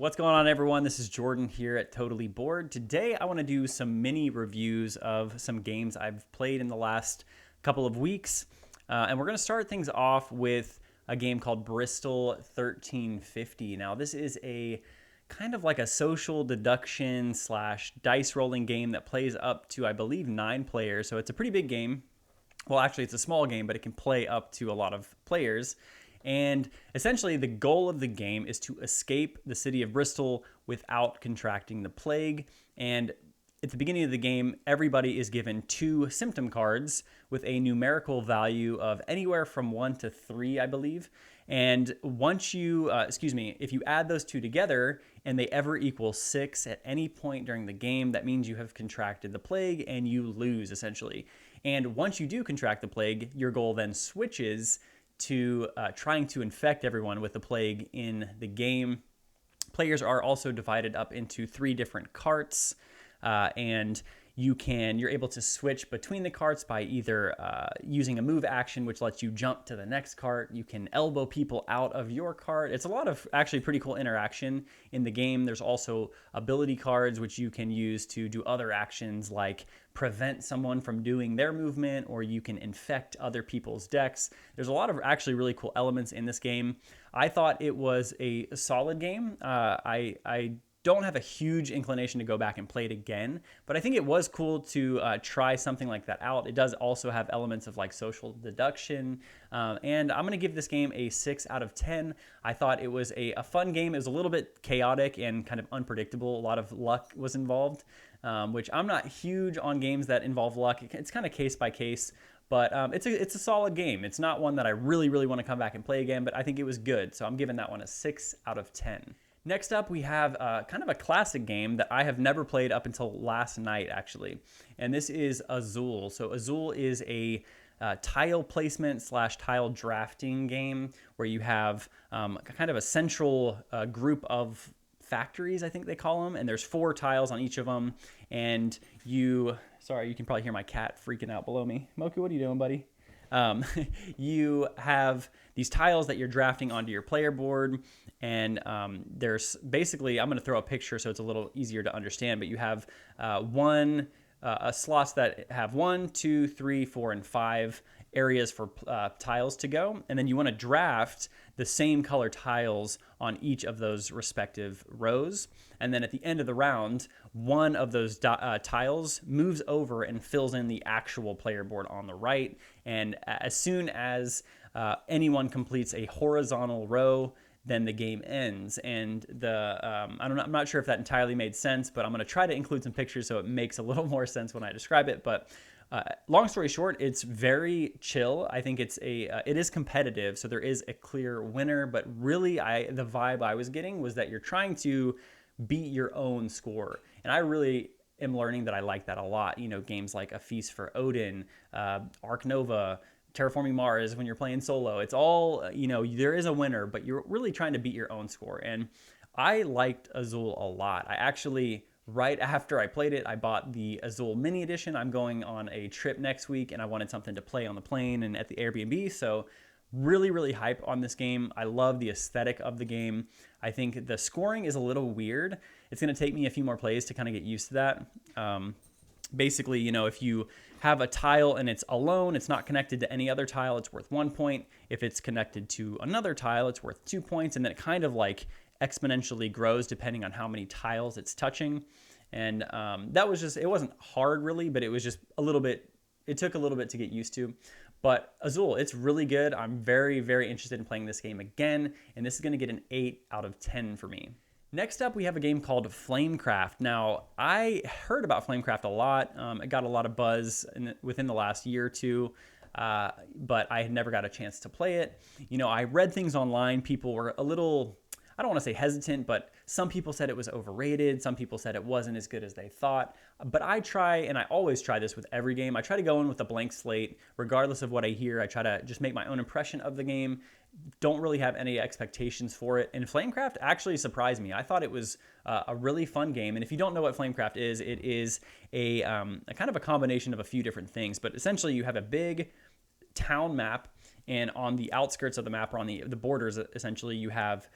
What's going on, everyone? This is Jordan here at Totally Bored. Today I want to do some mini reviews of some games I've played in the last couple of weeks. And we're going to start things off with a game called Bristol 1350. Now, this is a kind of like a social deduction slash dice rolling game that plays up to, I believe, 9 players. So it's a pretty big game. Well, actually, it's a small game, but it can play up to a lot of players. And essentially, the goal of the game is to escape the city of Bristol without contracting the plague. And at the beginning of the game, everybody is given 2 symptom cards with a numerical value of anywhere from 1 to 3, I believe. And once you, if you add those 2 together and they ever equal 6 at any point during the game, that means you have contracted the plague and you lose, essentially. And once you do contract the plague, your goal then switches to trying to infect everyone with the plague in the game. Players are also divided up into 3 different carts, and you're able to switch between the carts by either using a move action, which lets you jump to the next cart. You can elbow people out of your cart. It's a lot of actually pretty cool interaction in the game. There's also ability cards, which you can use to do other actions like prevent someone from doing their movement, or you can infect other people's decks. There's a lot of actually really cool elements in this game. I thought it was a solid game. I don't have a huge inclination to go back and play it again, but I think it was cool to try something like that out. It does also have elements of like social deduction, and I'm going to give this game a 6 out of 10. I thought it was a fun game. It was a little bit chaotic and kind of unpredictable. A lot of luck was involved, which I'm not huge on games that involve luck. It's kind of case by case. But it's a solid game. It's not one that I really want to come back and play again, but I think it was good. So I'm giving that one a 6 out of 10. Next up, we have kind of a classic game that I have never played up until last night, actually. And this is Azul. So Azul is a tile placement slash tile drafting game where you have kind of a central group of factories, I think they call them. And there's 4 tiles on each of them. And sorry, you can probably hear my cat freaking out below me. Moku, what are you doing, buddy? You have these tiles that you're drafting onto your player board, and there's basically, I'm going to throw a picture so it's a little easier to understand, but you have slots that have 1, 2, 3, 4, and 5 areas for tiles to go, and then you want to draft the same color tiles on each of those respective rows, and then at the end of the round, one of those tiles moves over and fills in the actual player board on the right, and as soon as anyone completes a horizontal row, then the game ends. And I'm not sure if that entirely made sense, but I'm going to try to include some pictures so it makes a little more sense when I describe it. But long story short, it's very chill. I think it is competitive, so there is a clear winner. But really, the vibe I was getting was that you're trying to beat your own score, and I really am learning that I like that a lot. You know, games like A Feast for Odin, Ark Nova, Terraforming Mars, when you're playing solo, it's all, there is a winner, but you're really trying to beat your own score. And I liked Azul a lot. I actually, right after I played it, I bought the Azul mini edition. I'm going on a trip next week, and I wanted something to play on the plane and at the Airbnb. So really hype on this game. I love the aesthetic of the game. I think the scoring is a little weird. It's going to take me a few more plays to kind of get used to that. Basically, if you have a tile and it's alone, it's not connected to any other tile, it's worth 1 point. If it's connected to another tile, it's worth 2 points. And then it kind of like exponentially grows depending on how many tiles it's touching. And it wasn't hard really, but it was just it took a little bit to get used to. But Azul, it's really good. I'm very interested in playing this game again. And this is going to get an 8 out of 10 for me. Next up, we have a game called Flamecraft. Now, I heard about Flamecraft a lot. It got a lot of buzz within the last year or two, but I had never got a chance to play it. I read things online. People were a little, I don't want to say hesitant, but some people said it was overrated. Some people said it wasn't as good as they thought. But I always try this with every game. I try to go in with a blank slate, regardless of what I hear. I try to just make my own impression of the game. Don't really have any expectations for it. And Flamecraft actually surprised me. I thought it was a really fun game. And if you don't know what Flamecraft is, it is a kind of a combination of a few different things. But essentially, you have a big town map, and on the outskirts of the map, or on the borders, essentially, you have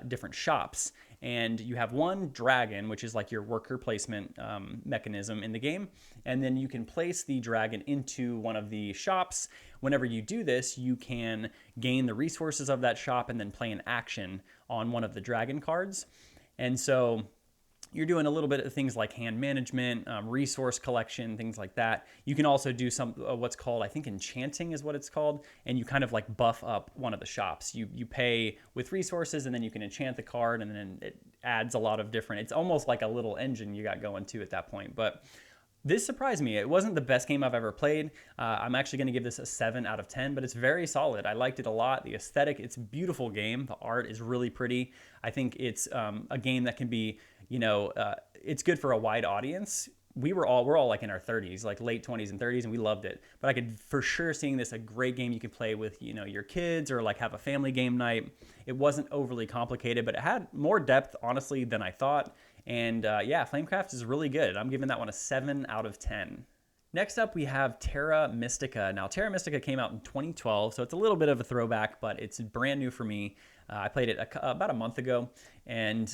different shops. And you have one dragon, which is like your worker placement mechanism in the game. And then you can place the dragon into one of the shops. Whenever you do this, you can gain the resources of that shop and then play an action on one of the dragon cards. And so you're doing a little bit of things like hand management, resource collection, things like that. You can also do some what's called, I think, enchanting is what it's called, and you kind of like buff up one of the shops. You pay with resources, and then you can enchant the card, and then it adds a lot of different. It's almost like a little engine you got going too at that point. But this surprised me. It wasn't the best game I've ever played. I'm actually going to give this a 7 out of 10, but it's very solid. I liked it a lot. The aesthetic, it's a beautiful game. The art is really pretty. I think it's a game that can be, it's good for a wide audience. We're all like in our 30s, like late 20s and 30s, and we loved it. But I could for sure seeing this a great game you can play with, your kids, or like have a family game night. It wasn't overly complicated, but it had more depth, honestly, than I thought. And Flamecraft is really good. I'm giving that one a 7 out of 10. Next up, we have Terra Mystica. Now, Terra Mystica came out in 2012, so it's a little bit of a throwback, but it's brand new for me. I played it about a month ago, and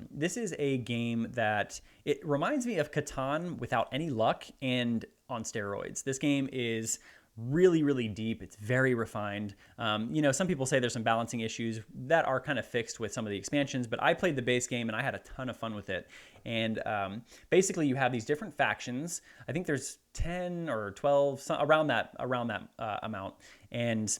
this is a game that it reminds me of Catan without any luck and on steroids. This game is really, really deep. It's very refined. Some people say there's some balancing issues that are kind of fixed with some of the expansions, but I played the base game and I had a ton of fun with it. And basically, you have these different factions. I think there's 10 or 12, around that amount, and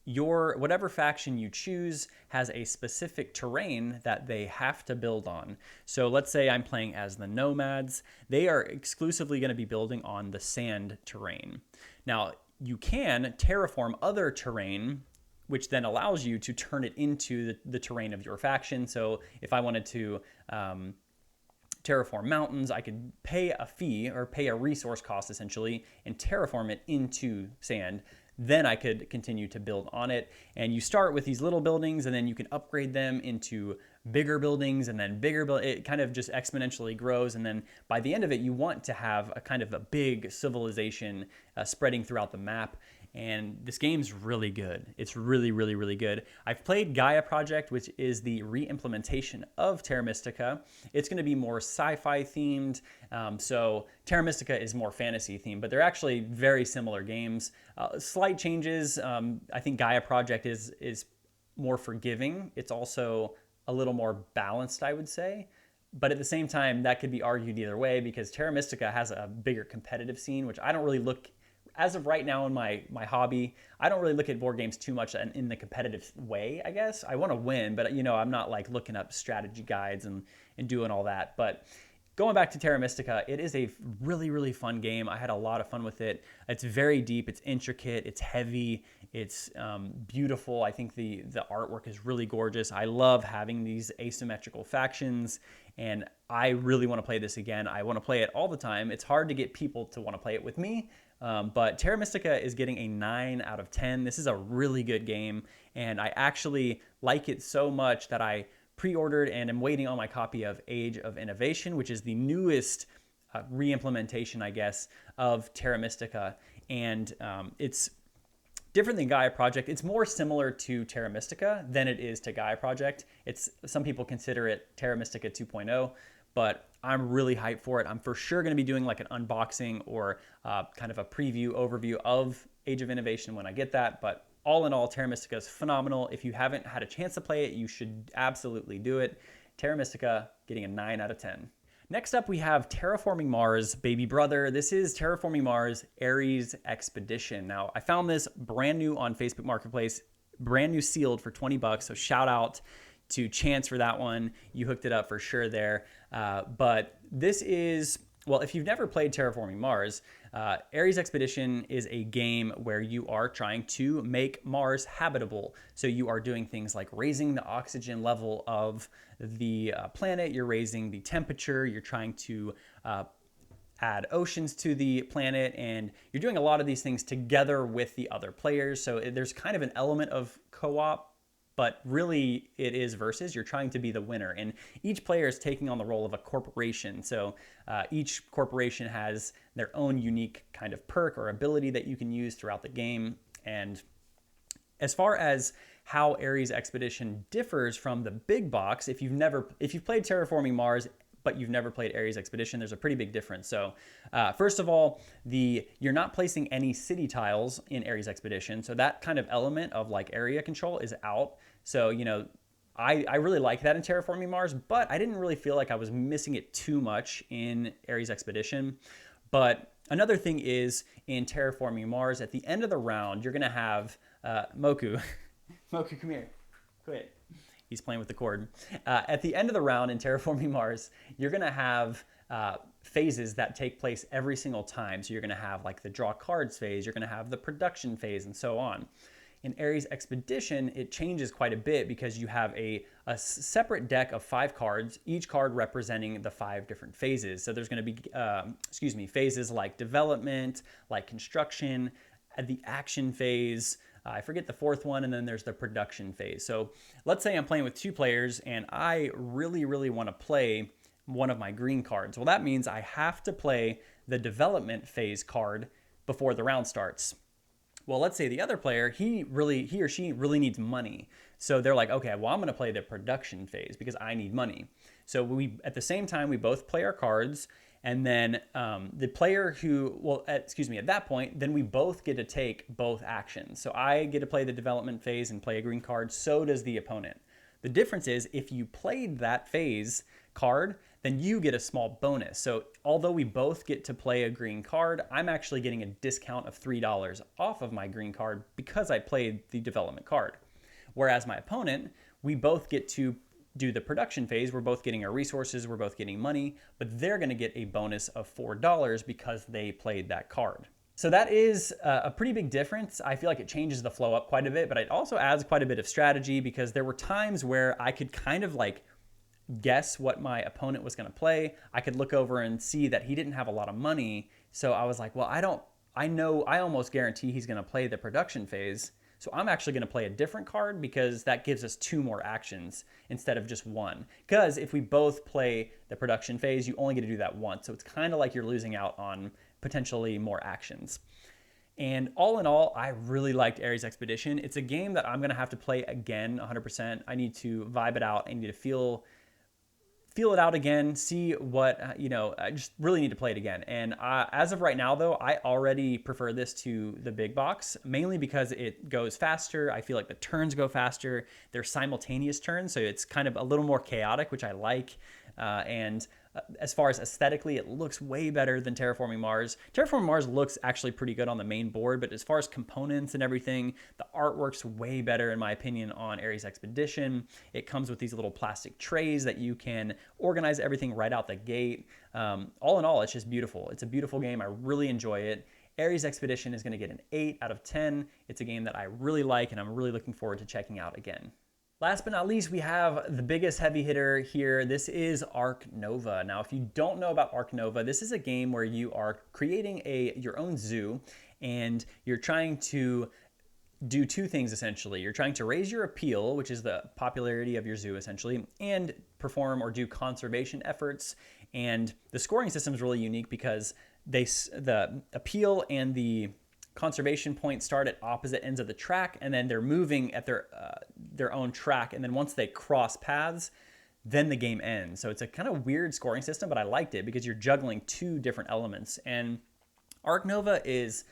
whatever faction you choose has a specific terrain that they have to build on. So let's say I'm playing as the Nomads. They are exclusively going to be building on the sand terrain. Now, you can terraform other terrain, which then allows you to turn it into the terrain of your faction. So if I wanted to terraform mountains, I could pay a fee or pay a resource cost essentially and terraform it into sand. Then I could continue to build on it. And you start with these little buildings, and then you can upgrade them into bigger buildings, and then it kind of just exponentially grows. And then by the end of it, you want to have a kind of a big civilization spreading throughout the map. And this game's really good. It's really, really, really good. I've played Gaia Project, which is the re-implementation of Terra Mystica. It's going to be more sci-fi themed. So Terra Mystica is more fantasy themed, but they're actually very similar games. Slight changes. I think Gaia Project is more forgiving. It's also a little more balanced, I would say. But at the same time, that could be argued either way, because Terra Mystica has a bigger competitive scene, which I don't really look. As of right now in my hobby, I don't really look at board games too much in the competitive way, I guess. I want to win, but I'm not like looking up strategy guides and doing all that. But going back to Terra Mystica, it is a really, really fun game. I had a lot of fun with it. It's very deep, it's intricate, it's heavy, it's beautiful. I think the artwork is really gorgeous. I love having these asymmetrical factions, and I really want to play this again. I want to play it all the time. It's hard to get people to want to play it with me. But Terra Mystica is getting a 9 out of 10. This is a really good game, and I actually like it so much that I pre-ordered and am waiting on my copy of Age of Innovation, which is the newest re-implementation, I guess, of Terra Mystica. And it's different than Gaia Project. It's more similar to Terra Mystica than it is to Gaia Project. Some people consider it Terra Mystica 2.0. But I'm really hyped for it. I'm for sure going to be doing like an unboxing or kind of a preview overview of Age of Innovation when I get that. But all in all, Terra Mystica is phenomenal. If you haven't had a chance to play it, you should absolutely do it. Terra Mystica getting a 9 out of 10. Next up, we have Terraforming Mars baby brother. This is Terraforming Mars Ares Expedition. Now, I found this brand new on Facebook Marketplace, brand new sealed for $20. So shout out to Chance for that one. You hooked it up for sure there. But this is, well, if you've never played Terraforming Mars, Ares Expedition is a game where you are trying to make Mars habitable. So you are doing things like raising the oxygen level of the planet, you're raising the temperature, you're trying to add oceans to the planet, and you're doing a lot of these things together with the other players. So there's kind of an element of co-op but really it is versus. You're trying to be the winner, and each player is taking on the role of a corporation. So each corporation has their own unique kind of perk or ability that you can use throughout the game. And as far as how Ares Expedition differs from the big box, if you've played Terraforming Mars but you've never played Ares Expedition, there's a pretty big difference. So first of all, you're not placing any city tiles in Ares Expedition, so that kind of element of like area control is out. So, you know, I really like that in Terraforming Mars, but I didn't really feel like I was missing it too much in Ares Expedition. But another thing is, in Terraforming Mars, at the end of the round, you're gonna have Moku. Moku, come here. Quit. He's playing with the cord. At the end of the round in Terraforming Mars, you're going to have phases that take place every single time. So you're going to have like the draw cards phase, you're going to have the production phase, and so on. In Ares Expedition, it changes quite a bit because you have a separate deck of 5 cards, each card representing the 5 different phases. So there's going to be, phases like development, like construction, the action phase, I forget the 4th one, and then there's the production phase. So let's say I'm playing with 2 players and I really, really want to play one of my green cards. Well, that means I have to play the development phase card before the round starts. Well, let's say the other player, he or she really needs money. So they're like, okay, well, I'm going to play the production phase because I need money. So at the same time, we both play our cards. And then the player at that point, then we both get to take both actions. So I get to play the development phase and play a green card. So does the opponent. The difference is if you played that phase card, then you get a small bonus. So although we both get to play a green card, I'm actually getting a discount of $3 off of my green card because I played the development card. Whereas my opponent, we both get to do the production phase. We're both getting our resources, we're both getting money, but they're going to get a bonus of $4 because they played that card. So that is a pretty big difference. I feel like it changes the flow up quite a bit, but it also adds quite a bit of strategy because there were times where I could kind of like guess what my opponent was going to play. I could look over and see that he didn't have a lot of money. So I was like, well, I almost guarantee he's going to play the production phase. So I'm actually going to play a different card because that gives us 2 more actions instead of just 1. Because if we both play the production phase, you only get to do that once. So it's kind of like you're losing out on potentially more actions. And all in all, I really liked Ares Expedition. It's a game that I'm going to have to play again 100%. I need to vibe it out. I need to feel it out again, see what, I just really need to play it again. And as of right now, though, I already prefer this to the big box, mainly because it goes faster. I feel like the turns go faster. They're simultaneous turns, so it's kind of a little more chaotic, which I like. And as far as aesthetically, it looks way better than Terraforming Mars. Terraforming Mars looks actually pretty good on the main board, but as far as components and everything, the artwork's way better, in my opinion, on Ares Expedition. It comes with these little plastic trays that you can organize everything right out the gate. All in all, it's just beautiful. It's a beautiful game. I really enjoy it. Ares Expedition is going to get an 8 out of 10. It's a game that I really like, and I'm really looking forward to checking out again. Last but not least, we have the biggest heavy hitter here. This is Ark Nova. Now, if you don't know about Ark Nova, this is a game where you are creating your own zoo, and you're trying to do 2 things, essentially. You're trying to raise your appeal, which is the popularity of your zoo, essentially, and perform or do conservation efforts. And the scoring system is really unique because the appeal and the conservation points start at opposite ends of the track, and then they're moving at their own track, and then once they cross paths, then the game ends. So it's a kind of weird scoring system, but I liked it because you're juggling 2 different elements. And Ark Nova is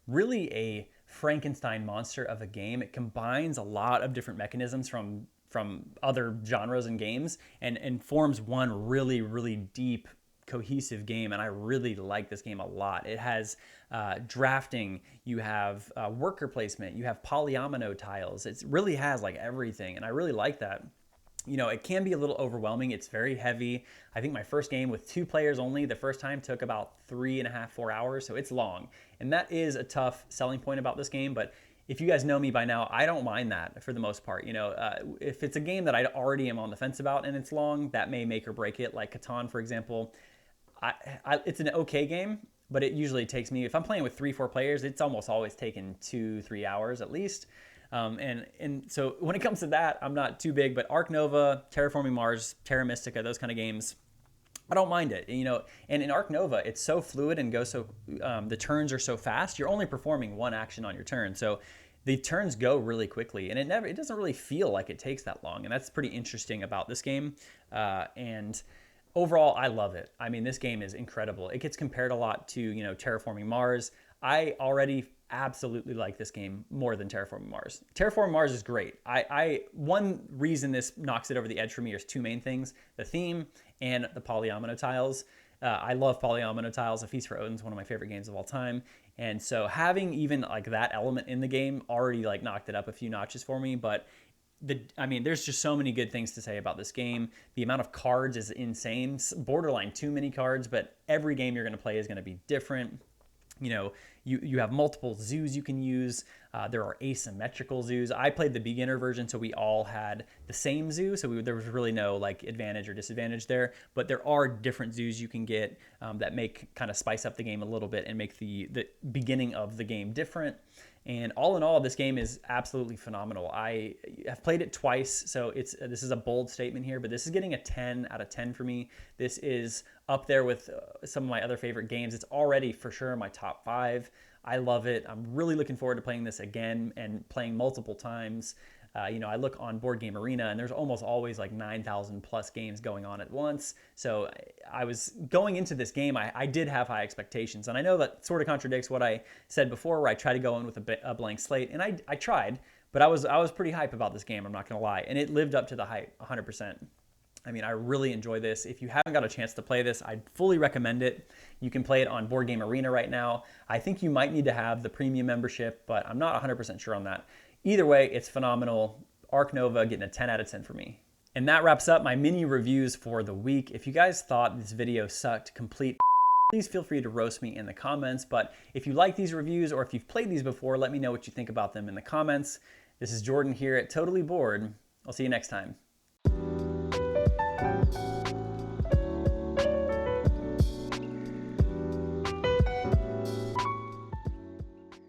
really a Frankenstein monster of a game. It combines a lot of different mechanisms from other genres and games and forms one really, really deep, cohesive game. And I really like this game a lot. It has drafting, you have worker placement, you have polyomino tiles. It really has like everything, and I really like that. You know, it can be a little overwhelming. It's very heavy. I think my first game with 2 players only, the first time, took about 3.5, 4 hours, so it's long. And that is a tough selling point about this game, but if you guys know me by now, I don't mind that for the most part. You know, if it's a game that I already am on the fence about and it's long, that may make or break it, like Catan, for example. It's an okay game, but it usually takes me, if I'm playing with 3, 4 players, it's almost always taken 2, 3 hours at least. And so when it comes to that, I'm not too big, but Ark Nova, Terraforming Mars, Terra Mystica, those kind of games, I don't mind it, And in Ark Nova, it's so fluid and goes so the turns are so fast. You're only performing one action on your turn, so the turns go really quickly, and it doesn't really feel like it takes that long, and that's pretty interesting about this game. And overall, I love it. I mean, this game is incredible. It gets compared a lot to Terraforming Mars. I already absolutely like this game more than Terraforming Mars. Terraforming Mars is great. One reason this knocks it over the edge for me is two main things: the theme and the polyomino tiles. I love polyomino tiles. A Feast for Odin is one of my favorite games of all time. And so having even like that element in the game already like knocked it up a few notches for me. But there's just so many good things to say about this game. The amount of cards is insane. Borderline too many cards, but every game you're going to play is going to be different. You have multiple zoos you can use. There are asymmetrical zoos. I played the beginner version, so we all had the same zoo, so there was really no like advantage or disadvantage there. But there are different zoos you can get that make kind of spice up the game a little bit and make the beginning of the game different. And all in all, this game is absolutely phenomenal. I have played it twice, so this is a bold statement here, but this is getting a 10 out of 10 for me. This is up there with some of my other favorite games. It's already for sure in my top 5. I love it. I'm really looking forward to playing this again and playing multiple times. I look on Board Game Arena, and there's almost always like 9,000 plus games going on at once. So I was going into this game, I did have high expectations. And I know that sort of contradicts what I said before, where I try to go in with a blank slate. And I tried, but I was pretty hype about this game, I'm not going to lie. And it lived up to the hype 100%. I mean, I really enjoy this. If you haven't got a chance to play this, I'd fully recommend it. You can play it on Board Game Arena right now. I think you might need to have the premium membership, but I'm not 100% sure on that. Either way, it's phenomenal. Ark Nova getting a 10 out of 10 for me. And that wraps up my mini reviews for the week. If you guys thought this video sucked complete, please feel free to roast me in the comments. But if you like these reviews, or if you've played these before, let me know what you think about them in the comments. This is Jordan here at Totally Bored. I'll see you next time.